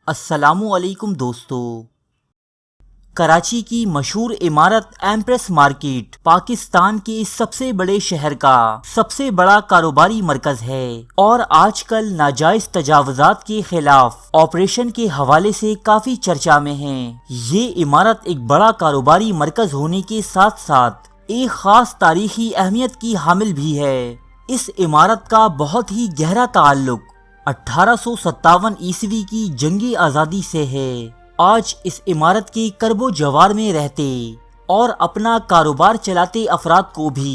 السلام علیکم دوستو۔ کراچی کی مشہور عمارت ایمپریس مارکیٹ پاکستان کے سب سے بڑے شہر کا سب سے بڑا کاروباری مرکز ہے اور آج کل ناجائز تجاوزات کے خلاف آپریشن کے حوالے سے کافی چرچا میں ہے۔ یہ عمارت ایک بڑا کاروباری مرکز ہونے کے ساتھ ساتھ ایک خاص تاریخی اہمیت کی حامل بھی ہے۔ اس عمارت کا بہت ہی گہرا تعلق 1857 عیسوی کی جنگ آزادی سے ہے۔ آج اس عمارت کے کرب و جوار میں رہتے اور اپنا کاروبار چلاتے افراد کو بھی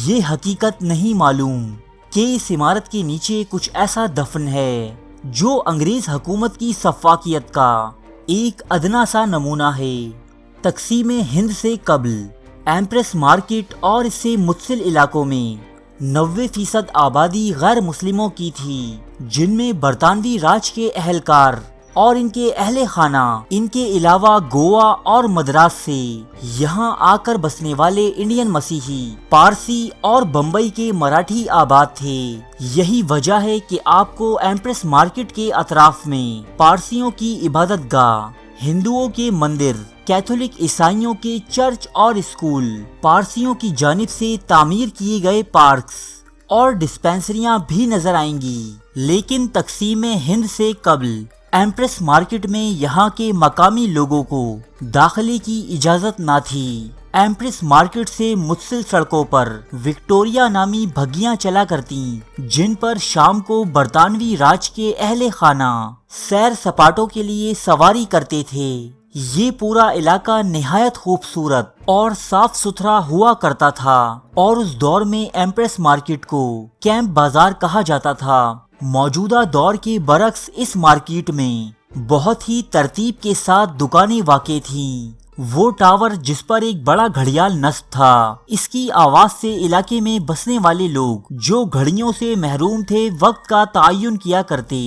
یہ حقیقت نہیں معلوم کہ اس عمارت کے نیچے کچھ ایسا دفن ہے جو انگریز حکومت کی سفاکیت کا ایک ادنا سا نمونہ ہے۔ تقسیم ہند سے قبل ایمپریس مارکیٹ اور اس سے متصل علاقوں میں 90% آبادی غیر مسلموں کی تھی، جن میں برطانوی راج کے اہلکار اور ان کے اہل خانہ، ان کے علاوہ گوا اور مدراس سے یہاں آ کر بسنے والے انڈین مسیحی، پارسی اور بمبئی کے مراٹھی آباد تھے۔ یہی وجہ ہے کہ آپ کو ایمپریس مارکیٹ کے اطراف میں پارسیوں کی عبادت گاہ، ہندوؤں کے مندر، کیتھولک عیسائیوں کے چرچ اور اسکول، پارسیوں کی جانب سے تعمیر کیے گئے پارکس اور ڈسپینسریاں بھی نظر آئیں گی۔ لیکن تقسیم ہند سے قبل ایمپریس مارکیٹ میں یہاں کے مقامی لوگوں کو داخلے کی اجازت نہ تھی۔ ایمپریس مارکیٹ سے متصل سڑکوں پر وکٹوریا نامی بھگیاں چلا کرتیں، جن پر شام کو برطانوی راج کے اہل خانہ سیر سپاٹوں کے لیے سواری کرتے تھے۔ یہ پورا علاقہ نہایت خوبصورت اور صاف ستھرا ہوا کرتا تھا اور اس دور میں ایمپریس مارکیٹ کو کیمپ بازار کہا جاتا تھا۔ موجودہ دور کے برعکس اس مارکیٹ میں بہت ہی ترتیب کے ساتھ دکانیں واقع تھیں۔ وہ ٹاور جس پر ایک بڑا گھڑیال نصب تھا، اس کی آواز سے علاقے میں بسنے والے لوگ جو گھڑیوں سے محروم تھے وقت کا تعین کیا کرتے،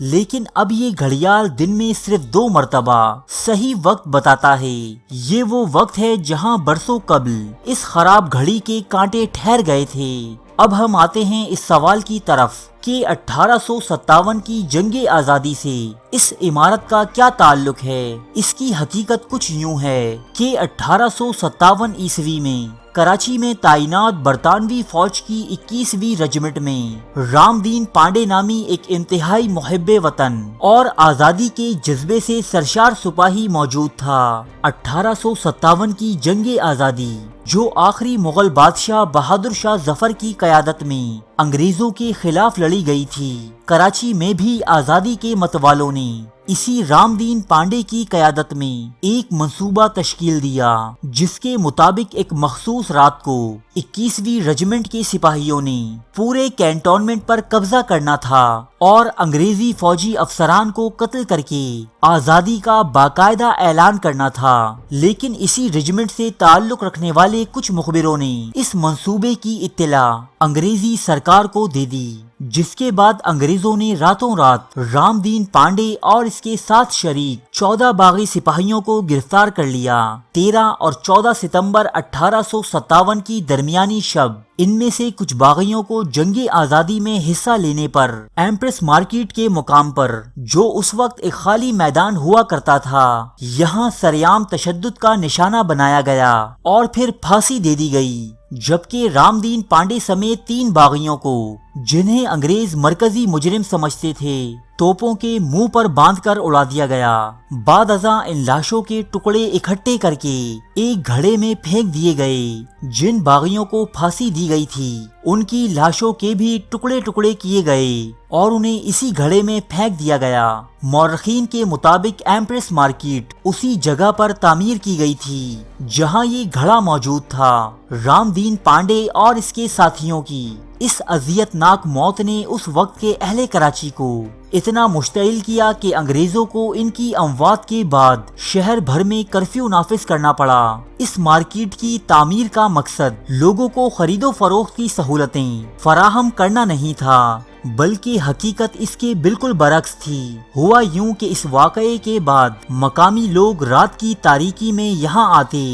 لیکن اب یہ گھڑیال دن میں صرف 2 مرتبہ صحیح وقت بتاتا ہے۔ یہ وہ وقت ہے جہاں برسوں قبل اس خراب گھڑی کے کانٹے ٹھہر گئے تھے۔ اب ہم آتے ہیں اس سوال کی طرف کہ 1857 کی جنگ آزادی سے اس عمارت کا کیا تعلق ہے۔ اس کی حقیقت کچھ یوں ہے کہ 1857 عیسوی میں کراچی میں تعینات برطانوی فوج کی 21ویں رجمنٹ میں رام دین پانڈے نامی ایک انتہائی محب وطن اور آزادی کے جذبے سے سرشار سپاہی موجود تھا۔ 1857 کی جنگ آزادی جو آخری مغل بادشاہ بہادر شاہ ظفر کی قیادت میں انگریزوں کے خلاف لڑی گئی تھی، کراچی میں بھی آزادی کے متوالوں نے اسی رام دین پانڈے کی قیادت میں ایک منصوبہ تشکیل دیا، جس کے مطابق ایک مخصوص رات کو 21ویں رجمنٹ کے سپاہیوں نے پورے کینٹونمنٹ پر قبضہ کرنا تھا اور انگریزی فوجی افسران کو قتل کر کے آزادی کا باقاعدہ اعلان کرنا تھا۔ لیکن اسی رجمنٹ سے تعلق رکھنے والے کچھ مخبروں نے اس منصوبے کی اطلاع انگریزی سرکار کو دے دی، جس کے بعد انگریزوں نے راتوں رات رام دین پانڈے اور اس کے ساتھ شریک 14 باغی سپاہیوں کو گرفتار کر لیا۔ 13 اور 14 ستمبر 1857 کی درمیانی شب ان میں سے کچھ باغیوں کو جنگ آزادی میں حصہ لینے پر ایمپریس مارکیٹ کے مقام پر، جو اس وقت ایک خالی میدان ہوا کرتا تھا، یہاں سرعام تشدد کا نشانہ بنایا گیا اور پھر پھانسی دے دی گئی، جبکہ رام دین پانڈے سمیت 3 باغیوں کو، جنہیں انگریز مرکزی مجرم سمجھتے تھے، توپوں کے منہ پر باندھ کر اڑا دیا گیا۔ بعد ازاں ان لاشوں کے ٹکڑے اکٹھے کر کے ایک گھڑے میں پھینک دیے گئے۔ جن باغیوں کو پھانسی دی گئی تھی ان کی لاشوں کے بھی ٹکڑے ٹکڑے کیے گئے اور انہیں اسی گھڑے میں پھینک دیا گیا۔ مورخین کے مطابق ایمپریس مارکیٹ اسی جگہ پر تعمیر کی گئی تھی جہاں یہ گھڑا موجود تھا۔ رام دین پانڈے اور اس کے ساتھیوں کی اس اذیت ناک موت نے اس وقت کے اہل کراچی کو اتنا مشتعل کیا کہ انگریزوں کو ان کی اموات کے بعد شہر بھر میں کرفیو نافذ کرنا پڑا۔ اس مارکیٹ کی تعمیر کا مقصد لوگوں کو خرید و فروخت کی سہولتیں فراہم کرنا نہیں تھا، بلکہ حقیقت اس کے بالکل برعکس تھی۔ ہوا یوں کہ اس واقعے کے بعد مقامی لوگ رات کی تاریکی میں یہاں آتے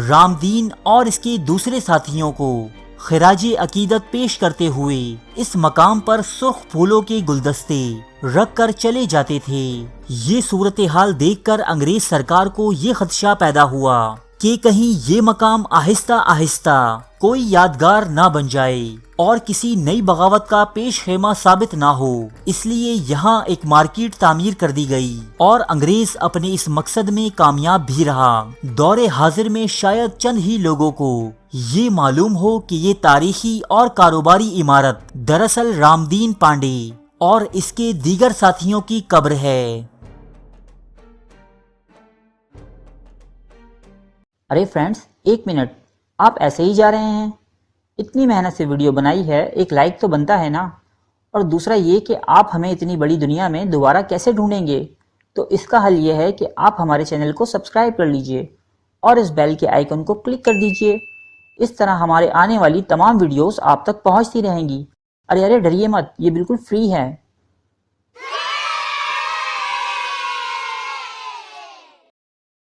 رام دین اور اس کے دوسرے ساتھیوں کو خراج عقیدت پیش کرتے ہوئے اس مقام پر سرخ پھولوں کے گلدستے رکھ کر چلے جاتے تھے۔ یہ صورتحال دیکھ کر انگریز سرکار کو یہ خدشہ پیدا ہوا کہ کہیں یہ مقام آہستہ آہستہ کوئی یادگار نہ بن جائے اور کسی نئی بغاوت کا پیش خیمہ ثابت نہ ہو، اس لیے یہاں ایک مارکیٹ تعمیر کر دی گئی اور انگریز اپنے اس مقصد میں کامیاب بھی رہا۔ دور حاضر میں شاید چند ہی لوگوں کو یہ معلوم ہو کہ یہ تاریخی اور کاروباری عمارت دراصل رامدین پانڈے اور اس کے دیگر ساتھیوں کی قبر ہے۔ ارے فرینڈز، ایک منٹ، آپ ایسے ہی جا رہے ہیں؟ اتنی محنت سے ویڈیو بنائی ہے، ایک لائک تو بنتا ہے نا؟ اور دوسرا یہ کہ آپ ہمیں اتنی بڑی دنیا میں دوبارہ کیسے ڈھونڈیں گے؟ تو اس کا حل یہ ہے کہ آپ ہمارے چینل کو سبسکرائب کر لیجئے اور اس بیل کے آئیکن کو کلک کر دیجئے۔ اس طرح ہمارے آنے والی تمام ویڈیوز آپ تک پہنچتی رہیں گی۔ ارے ڈریے مت، یہ بالکل فری ہے۔